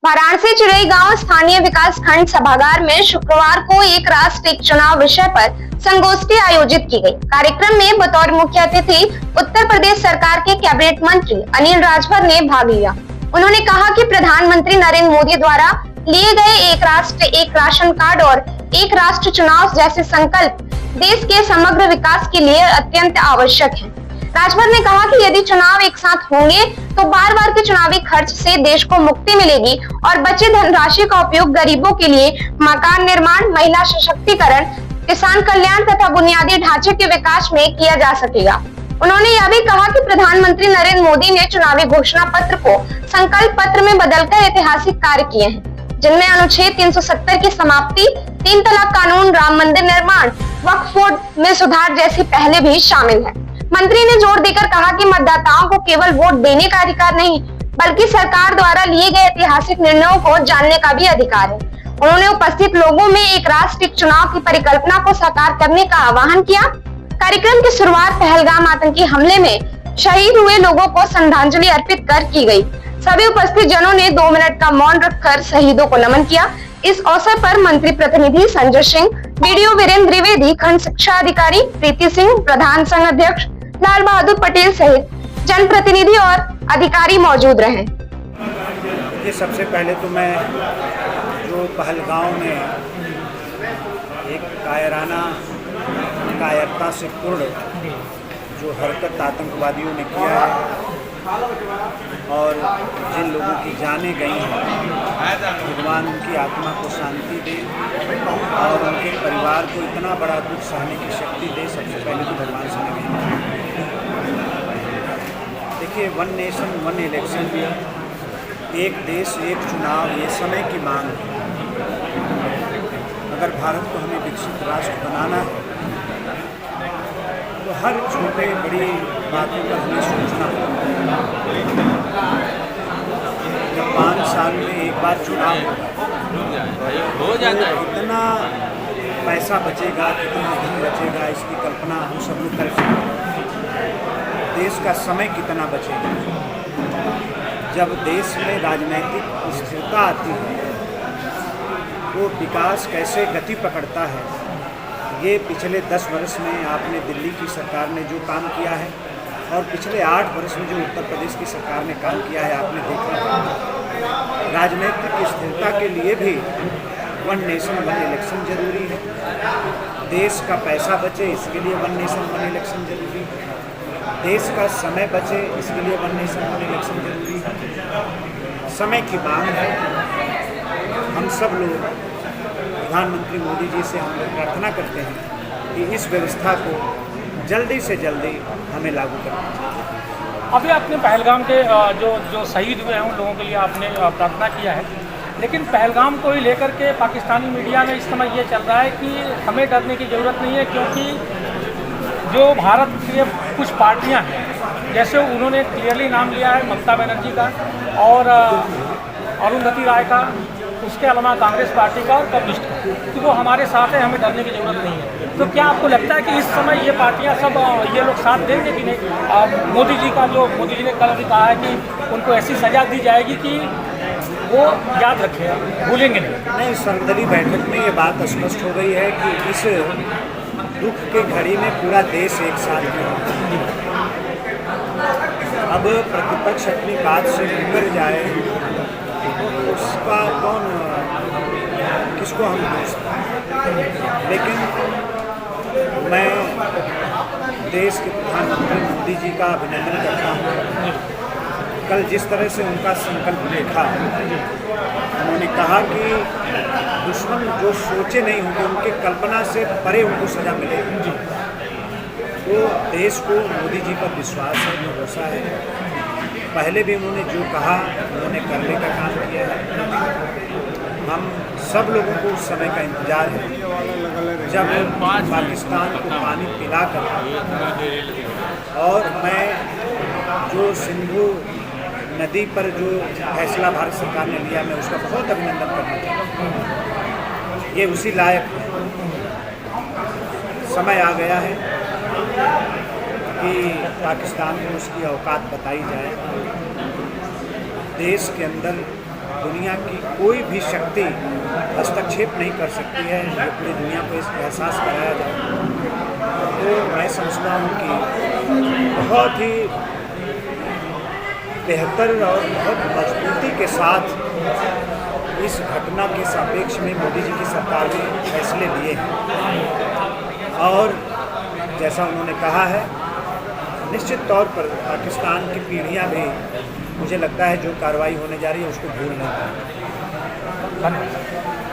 वाराणसी चिड़ई गांव स्थानीय विकास खंड सभागार में शुक्रवार को एक राष्ट्र एक चुनाव विषय पर संगोष्ठी आयोजित की गई। कार्यक्रम में बतौर मुख्य अतिथि उत्तर प्रदेश सरकार के कैबिनेट मंत्री अनिल राजभर ने भाग लिया। उन्होंने कहा कि प्रधानमंत्री नरेंद्र मोदी द्वारा लिए गए एक राष्ट्र एक राशन कार्ड और एक राष्ट्र चुनाव जैसे संकल्प देश के समग्र विकास के लिए अत्यंत आवश्यक है। राजभर ने कहा कि यदि चुनाव एक साथ होंगे तो बार बार के चुनावी खर्च से देश को मुक्ति मिलेगी और बचे धनराशि का उपयोग गरीबों के लिए मकान निर्माण, महिला सशक्तिकरण, किसान कल्याण तथा बुनियादी ढांचे के विकास में किया जा सकेगा। उन्होंने यह भी कहा कि प्रधानमंत्री नरेंद्र मोदी ने चुनावी घोषणा पत्र को संकल्प पत्र में बदलकर ऐतिहासिक कार्य किए हैं, जिनमें अनुच्छेद 370 की समाप्ति, 3 तलाक कानून, राम मंदिर निर्माण, वक्फ बोर्ड में सुधार जैसी पहले भी शामिल है। मंत्री ने जोर देकर कहा कि मतदाताओं को केवल वोट देने का अधिकार नहीं, बल्कि सरकार द्वारा लिए गए ऐतिहासिक निर्णयों को जानने का भी अधिकार है। उन्होंने उपस्थित लोगों में एक राष्ट्र एक चुनाव की परिकल्पना को साकार करने का आह्वान किया। कार्यक्रम की शुरुआत पहलगाम आतंकी हमले में शहीद हुए लोगों को श्रद्धांजलि अर्पित कर की गई। सभी उपस्थित जनों ने 2 मिनट का मौन रखकर शहीदों को नमन किया। इस अवसर पर मंत्री प्रतिनिधि संजय सिंह, बीडीओ वीरेंद्र द्विवेदी, खंड शिक्षा अधिकारी प्रीति सिंह, प्रधान संघ अध्यक्ष लाल बहादुर पटेल सहित जनप्रतिनिधि और अधिकारी मौजूद रहे। सबसे पहले तो मैं जो पहलगाम में एक कायरता से पूर्ण जो हरकत आतंकवादियों ने किया है और जिन लोगों की जानें गई हैं, भगवान उनकी आत्मा को शांति दे और उनके परिवार को इतना बड़ा दुख सहने की शक्ति दे। सबसे पहले तो भगवान से निवेदन। देखिए, 1 नेशन 1 इलेक्शन, एक देश एक चुनाव, ये समय की मांग है। अगर भारत को हमें विकसित राष्ट्र बनाना है तो हर छोटे बड़ी बातों पर हमें सोचना होगा। जब 5 साल में एक बार चुनाव होगा तो कितना पैसा बचेगा, कितना धन बचेगा, इसकी कल्पना हम सब लोग कर सकते हैं। देश का समय कितना बचेगा। जब देश में राजनीतिक स्थिरता आती है वो विकास कैसे गति पकड़ता है, ये पिछले 10 वर्ष में आपने दिल्ली की सरकार ने जो काम किया है और पिछले 8 वर्ष में जो उत्तर प्रदेश की सरकार ने काम किया है आपने देखा है। राजनीतिक स्थिरता के लिए भी 1 नेशन 1 इलेक्शन जरूरी है। देश का पैसा बचे इसके लिए 1 नेशन 1 इलेक्शन जरूरी है। देश का समय बचे इसके लिए 1 नेशन 1 इलेक्शन जरूरी है। समय की मांग है। हम सब लोग प्रधानमंत्री मोदी जी से हम लोग प्रार्थना करते हैं कि इस व्यवस्था को जल्दी से जल्दी हमें लागू करना चाहिए। अभी आपने पहलगाम के जो शहीद हुए हैं उन लोगों के लिए आपने प्रार्थना किया है, लेकिन पहलगाम को ही लेकर के पाकिस्तानी मीडिया में इस समय ये चल रहा है कि हमें डरने की ज़रूरत नहीं है, क्योंकि जो भारत की कुछ पार्टियां हैं, जैसे उन्होंने क्लियरली नाम लिया है ममता बनर्जी का और अरुंधति राय का, उसके अलावा कांग्रेस पार्टी का और कम्युनिस्ट का, तो वो हमारे साथ है, हमें डरने की ज़रूरत नहीं है। तो क्या आपको लगता है कि इस समय ये पार्टियां सब ये लोग साथ देंगे कि नहीं? मोदी जी ने कल भी कहा है कि उनको ऐसी सज़ा दी जाएगी कि वो याद रखें, भूलेंगे नहीं। सर्वदलीय बैठक में ये बात स्पष्ट हो गई है कि इस दुख के घड़ी में पूरा देश एक साथ है। अब प्रतिपक्ष अपनी बात से मुकर जाए तो उसका किसको हम दोष दें। लेकिन मैं देश के प्रधानमंत्री मोदी जी का अभिनंदन करता हूँ। कल जिस तरह से उनका संकल्प देखा, उन्होंने कहा कि दुश्मन जो सोचे नहीं होंगे उनके कल्पना से परे उनको सजा मिलेगी। तो देश को मोदी जी पर विश्वास है, भरोसा है। पहले भी उन्होंने जो कहा उन्होंने करने का काम किया है। हम सब लोगों को उस समय का इंतजार है जब पाकिस्तान को पानी पिलाकर, और मैं जो सिंधु नदी पर जो फैसला भारत सरकार ने लिया, मैं उसका बहुत अभिनंदन करना चाहता हूँ। ये उसी लायक है। समय आ गया है कि पाकिस्तान को उसकी औकात बताई जाए। देश के अंदर दुनिया की कोई भी शक्ति हस्तक्षेप नहीं कर सकती है, ये पूरी दुनिया को इस एहसास कराया जाए। तो मैं समझता हूँ कि बहुत ही बेहतर और बहुत मजबूती के साथ इस घटना के सापेक्ष में मोदी जी की सरकार ने फैसले लिए हैं और जैसा उन्होंने कहा है, निश्चित तौर पर पाकिस्तान की पीढ़ियां भी मुझे लगता है जो कार्रवाई होने जा रही है उसको भूल नहीं पाएंगी। धन्यवाद।